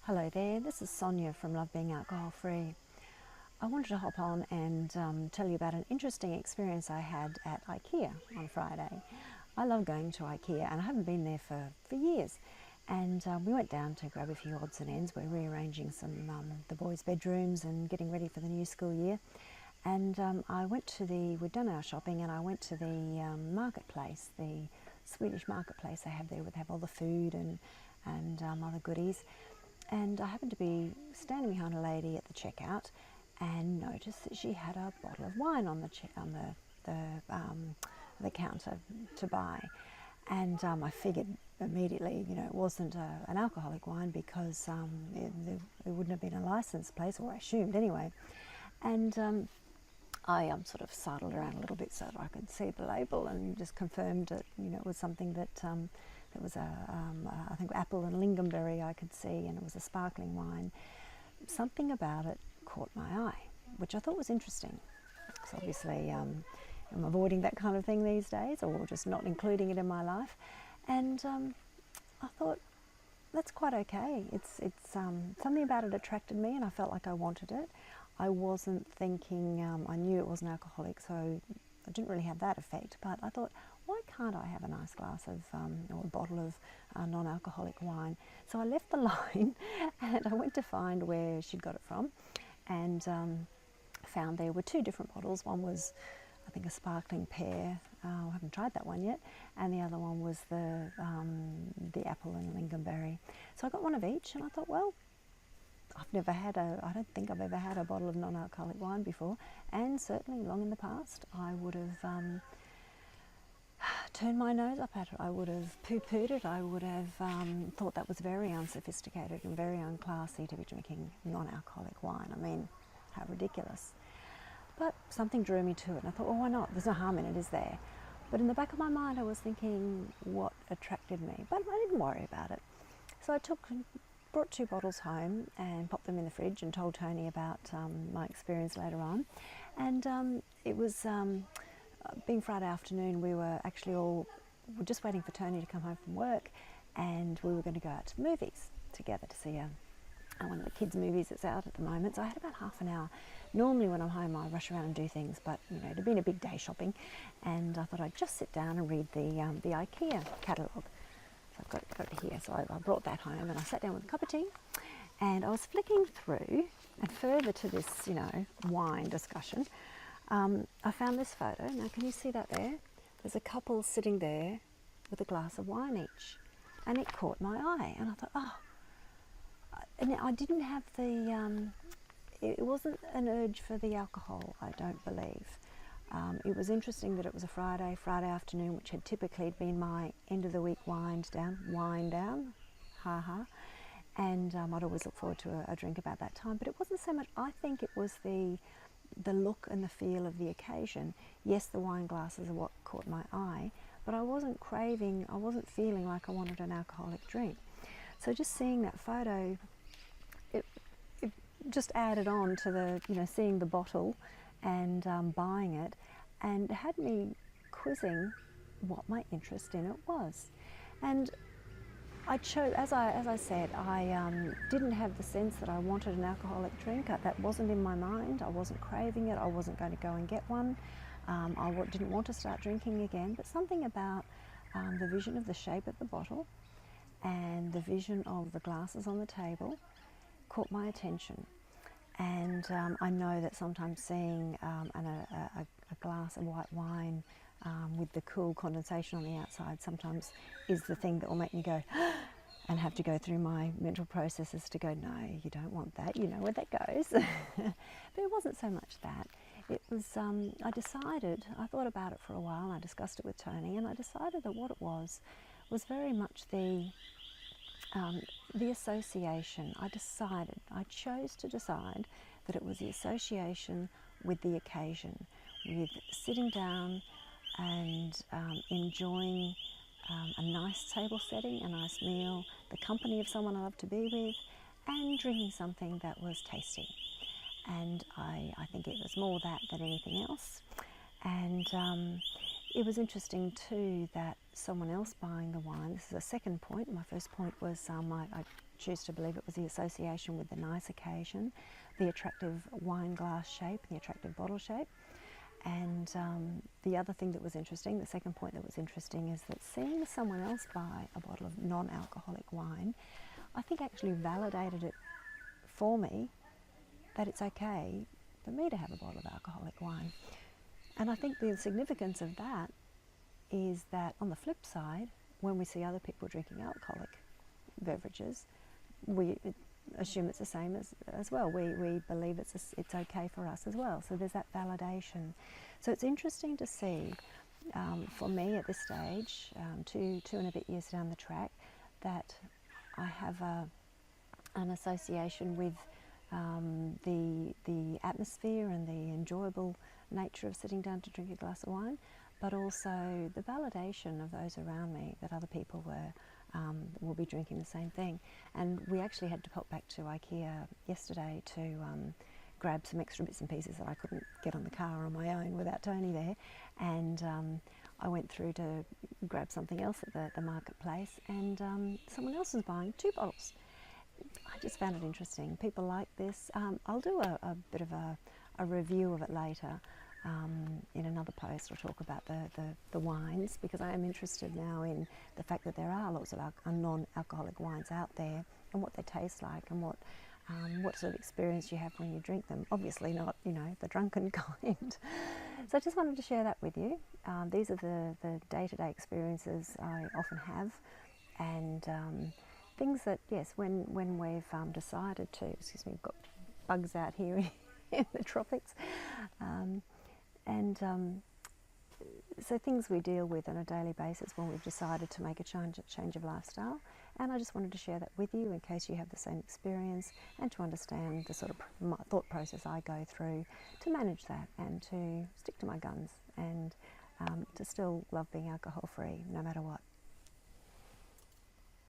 Hello there, this is Sonia from Love Being Alcohol Free. I wanted to hop on and tell you about an interesting experience I had at IKEA on Friday. I love going to IKEA and I haven't been there for years. And we went down to grab a few odds and ends. We're rearranging the boys' bedrooms and getting ready for the new school year. And we'd done our shopping and I went to the marketplace, the Swedish marketplace they have there where they have all the food and other goodies. And I happened to be standing behind a lady at the checkout and noticed that she had a bottle of wine on the counter to buy. And I figured immediately, it wasn't an alcoholic wine because it wouldn't have been a licensed place, or I assumed anyway. And I sort of sidled around a little bit so that I could see the label and just confirmed that, it was something that it was I think apple and lingonberry I could see, and it was a sparkling wine. Something about it caught my eye, which I thought was interesting. So obviously I'm avoiding that kind of thing these days, or just not including it in my life. And I thought, that's quite okay. It's something about it attracted me and I felt like I wanted it. I wasn't thinking, I knew it wasn't alcoholic, so I didn't really have that effect, but I thought, why can't I have a nice glass of, or a bottle of non-alcoholic wine? So I left the line and I went to find where she'd got it from, and found there were two different bottles. One was, I think, a sparkling pear. I haven't tried that one yet. And the other one was the apple and lingonberry. So I got one of each, and I thought, well, I don't think I've ever had a bottle of non-alcoholic wine before, and certainly long in the past I would have turned my nose up at it. I would have poo-pooed it. I would have thought that was very unsophisticated and very unclassy to be drinking non-alcoholic wine. I mean, how ridiculous. But something drew me to it, and I thought, well, why not? There's no harm in it, is there? But in the back of my mind I was thinking what attracted me, but I didn't worry about it. So I brought two bottles home and popped them in the fridge and told Tony about my experience later on. And it was, being Friday afternoon, we were just waiting for Tony to come home from work, and we were going to go out to the movies together to see one of the kids' movies that's out at the moment. So I had about half an hour. Normally when I'm home I rush around and do things, but it had been a big day shopping, and I thought I'd just sit down and read the IKEA catalogue. So I've got it here. So I brought that home and I sat down with a cup of tea, and I was flicking through, and further to this wine discussion, I found this photo. Now can you see that there? There's a couple sitting there with a glass of wine each, and it caught my eye, and I thought, oh. And I didn't have it wasn't an urge for the alcohol, I don't believe. It was interesting that it was a Friday afternoon, which had typically been my end of the week wind down, and I'd always look forward to a drink about that time. But it wasn't so much, I think it was the look and the feel of the occasion. Yes, the wine glasses are what caught my eye, but I wasn't feeling like I wanted an alcoholic drink. So just seeing that photo, it just added on to the, seeing the bottle and buying it, and had me quizzing what my interest in it was. And I chose, as I said, I didn't have the sense that I wanted an alcoholic drink. That wasn't in my mind. I wasn't craving it. I wasn't going to go and get one. I didn't want to start drinking again, but something about the vision of the shape of the bottle and the vision of the glasses on the table caught my attention. And I know that sometimes seeing a glass of white wine with the cool condensation on the outside sometimes is the thing that will make me go and have to go through my mental processes to go, no, you don't want that, you know where that goes. But it wasn't so much that. It was, I thought about it for a while, and I discussed it with Tony, and I decided that what it was very much the association. I chose to decide that it was the association with the occasion, with sitting down and enjoying a nice table setting, a nice meal, the company of someone I love to be with, and drinking something that was tasty. And I think it was more that than anything else. And it was interesting too that someone else buying the wine, this is a second point, my first point was I choose to believe it was the association with the nice occasion, the attractive wine glass shape, the attractive bottle shape. And the other thing that was interesting, the second point that was interesting, is that seeing someone else buy a bottle of non-alcoholic wine, I think actually validated it for me that it's okay for me to have a bottle of alcoholic wine. And I think the significance of that is that on the flip side, when we see other people drinking alcoholic beverages, we assume it's the same as well. We believe it's okay for us as well. So there's that validation. So it's interesting to see, for me at this stage, two and a bit years down the track, that I have an association with the atmosphere and the enjoyable nature of sitting down to drink a glass of wine, but also the validation of those around me that other people will be drinking the same thing. And we actually had to pop back to IKEA yesterday to grab some extra bits and pieces that I couldn't get on the car on my own without Tony there, and I went through to grab something else at the marketplace, and someone else was buying 2 bottles. I just found it interesting. People like this. I'll do a bit of a review of it later in another post. I'll talk about the wines, because I am interested now in the fact that there are lots of non-alcoholic wines out there, and what they taste like, and what sort of experience you have when you drink them. Obviously not, the drunken kind. So I just wanted to share that with you. These are the day-to-day experiences I often have, and things that, yes, when we've decided to, excuse me, we've got bugs out here in the tropics, so things we deal with on a daily basis when we've decided to make a change of lifestyle. And I just wanted to share that with you in case you have the same experience, and to understand the sort of thought process I go through to manage that, and to stick to my guns, and to still love being alcohol free no matter what.